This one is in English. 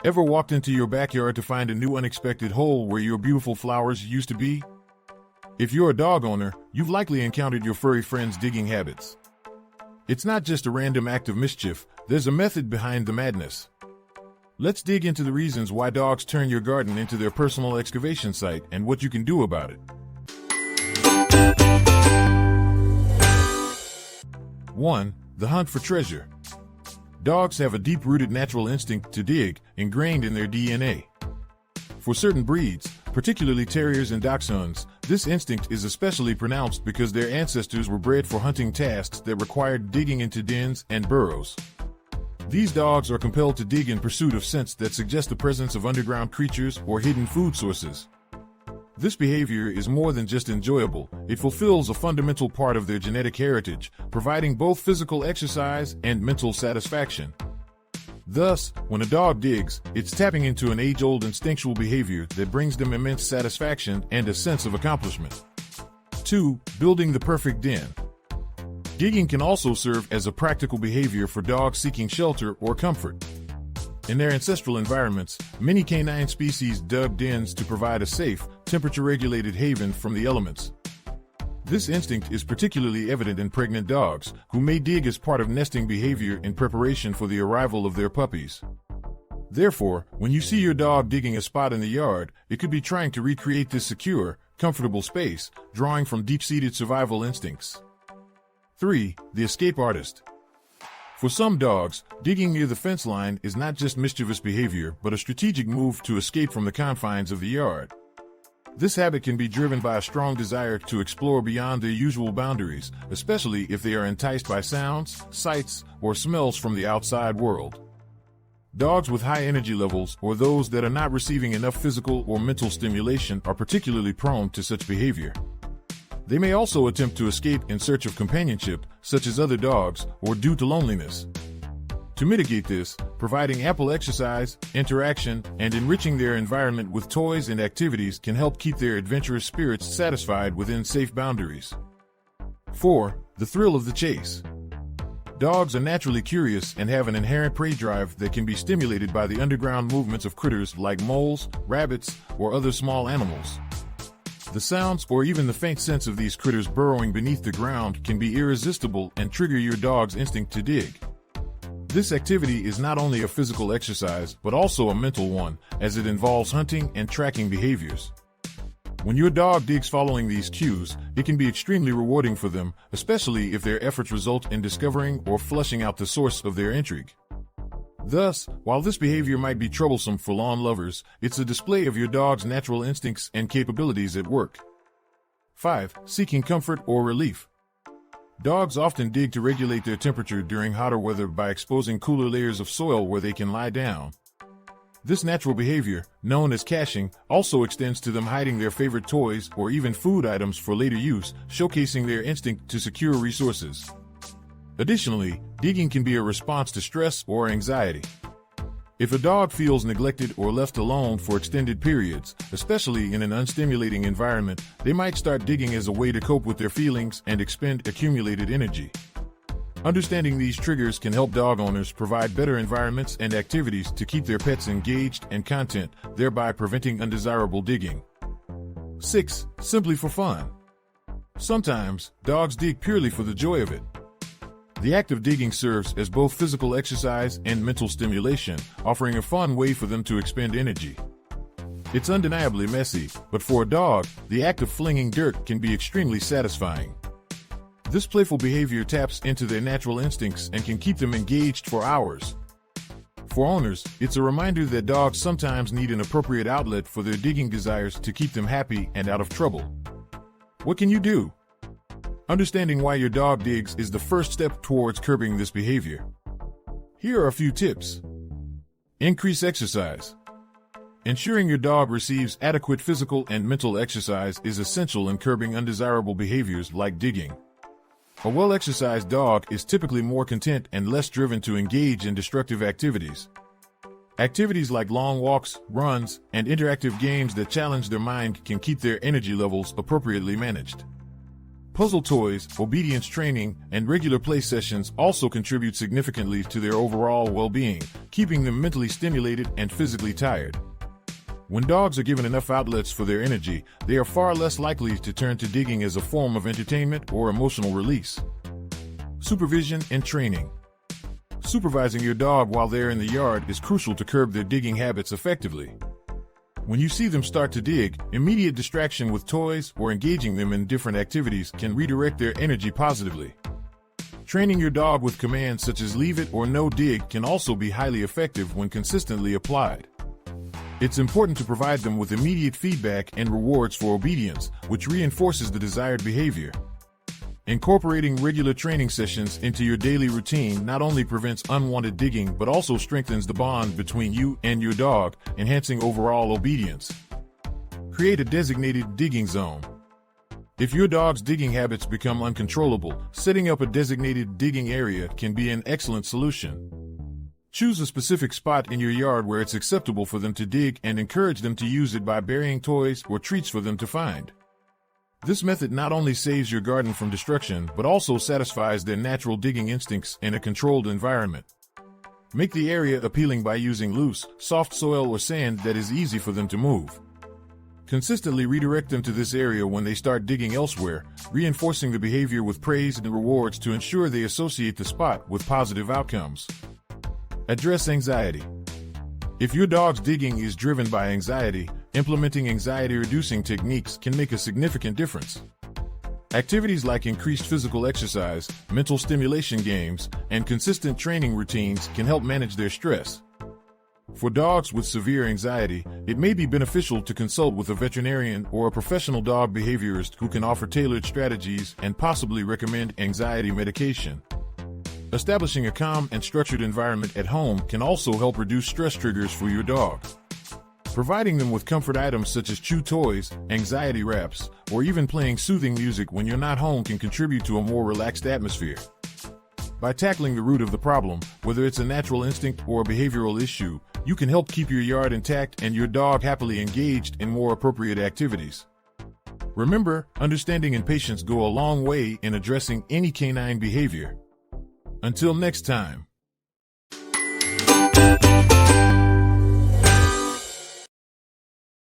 Ever walked into your backyard to find a new unexpected hole where your beautiful flowers used to be? If you're a dog owner, you've likely encountered your furry friend's digging habits. It's not just a random act of mischief, there's a method behind the madness. Let's dig into the reasons why dogs turn your garden into their personal excavation site and what you can do about it. 1. The hunt for treasure. Dogs have a deep-rooted natural instinct to dig, ingrained in their DNA. For certain breeds, particularly terriers and dachshunds, this instinct is especially pronounced because their ancestors were bred for hunting tasks that required digging into dens and burrows. These dogs are compelled to dig in pursuit of scents that suggest the presence of underground creatures or hidden food sources. This behavior is more than just enjoyable, it fulfills a fundamental part of their genetic heritage, providing both physical exercise and mental satisfaction. Thus, when a dog digs, it's tapping into an age-old instinctual behavior that brings them immense satisfaction and a sense of accomplishment. 2. Building the perfect den. Digging can also serve as a practical behavior for dogs seeking shelter or comfort. In their ancestral environments, many canine species dug dens to provide a safe, temperature-regulated haven from the elements. This instinct is particularly evident in pregnant dogs, who may dig as part of nesting behavior in preparation for the arrival of their puppies. Therefore, when you see your dog digging a spot in the yard, it could be trying to recreate this secure, comfortable space, drawing from deep-seated survival instincts. 3. The escape artist. For some dogs, digging near the fence line is not just mischievous behavior, but a strategic move to escape from the confines of the yard. This habit can be driven by a strong desire to explore beyond their usual boundaries, especially if they are enticed by sounds, sights, or smells from the outside world. Dogs with high energy levels, or those that are not receiving enough physical or mental stimulation, are particularly prone to such behavior. They may also attempt to escape in search of companionship, such as other dogs, or due to loneliness. To mitigate this, providing ample exercise, interaction, and enriching their environment with toys and activities can help keep their adventurous spirits satisfied within safe boundaries. 4. The thrill of the chase. Dogs are naturally curious and have an inherent prey drive that can be stimulated by the underground movements of critters like moles, rabbits, or other small animals. The sounds or even the faint sense of these critters burrowing beneath the ground can be irresistible and trigger your dog's instinct to dig. This activity is not only a physical exercise, but also a mental one, as it involves hunting and tracking behaviors. When your dog digs following these cues, it can be extremely rewarding for them, especially if their efforts result in discovering or flushing out the source of their intrigue. Thus, while this behavior might be troublesome for lawn lovers, it's a display of your dog's natural instincts and capabilities at work. 5. Seeking comfort or relief. Dogs often dig to regulate their temperature during hotter weather by exposing cooler layers of soil where they can lie down. This natural behavior, known as caching, also extends to them hiding their favorite toys or even food items for later use, showcasing their instinct to secure resources. Additionally, digging can be a response to stress or anxiety. If a dog feels neglected or left alone for extended periods, especially in an unstimulating environment, they might start digging as a way to cope with their feelings and expend accumulated energy. Understanding these triggers can help dog owners provide better environments and activities to keep their pets engaged and content, thereby preventing undesirable digging. 6. Simply for fun. Sometimes, dogs dig purely for the joy of it. The act of digging serves as both physical exercise and mental stimulation, offering a fun way for them to expend energy. It's undeniably messy, but for a dog, the act of flinging dirt can be extremely satisfying. This playful behavior taps into their natural instincts and can keep them engaged for hours. For owners, it's a reminder that dogs sometimes need an appropriate outlet for their digging desires to keep them happy and out of trouble. What can you do? Understanding why your dog digs is the first step towards curbing this behavior. Here are a few tips. Increase exercise. Ensuring your dog receives adequate physical and mental exercise is essential in curbing undesirable behaviors like digging. A well-exercised dog is typically more content and less driven to engage in destructive activities. Activities like long walks, runs, and interactive games that challenge their mind can keep their energy levels appropriately managed. Puzzle toys, obedience training, and regular play sessions also contribute significantly to their overall well-being, keeping them mentally stimulated and physically tired. When dogs are given enough outlets for their energy, they are far less likely to turn to digging as a form of entertainment or emotional release. Supervision and training. Supervising your dog while they're in the yard is crucial to curb their digging habits effectively. When you see them start to dig, immediate distraction with toys or engaging them in different activities can redirect their energy positively. Training your dog with commands such as leave it or no dig can also be highly effective when consistently applied. It's important to provide them with immediate feedback and rewards for obedience, which reinforces the desired behavior. Incorporating regular training sessions into your daily routine not only prevents unwanted digging but also strengthens the bond between you and your dog, enhancing overall obedience. Create a designated digging zone. If your dog's digging habits become uncontrollable, setting up a designated digging area can be an excellent solution. Choose a specific spot in your yard where it's acceptable for them to dig and encourage them to use it by burying toys or treats for them to find. This method not only saves your garden from destruction, but also satisfies their natural digging instincts in a controlled environment. Make the area appealing by using loose, soft soil or sand that is easy for them to move. Consistently redirect them to this area when they start digging elsewhere, reinforcing the behavior with praise and rewards to ensure they associate the spot with positive outcomes. Address anxiety. If your dog's digging is driven by anxiety, implementing anxiety-reducing techniques can make a significant difference. Activities like increased physical exercise, mental stimulation games, and consistent training routines can help manage their stress. For dogs with severe anxiety, it may be beneficial to consult with a veterinarian or a professional dog behaviorist who can offer tailored strategies and possibly recommend anxiety medication. Establishing a calm and structured environment at home can also help reduce stress triggers for your dog. Providing them with comfort items such as chew toys, anxiety wraps, or even playing soothing music when you're not home can contribute to a more relaxed atmosphere. By tackling the root of the problem, whether it's a natural instinct or a behavioral issue, you can help keep your yard intact and your dog happily engaged in more appropriate activities. Remember, understanding and patience go a long way in addressing any canine behavior. Until next time.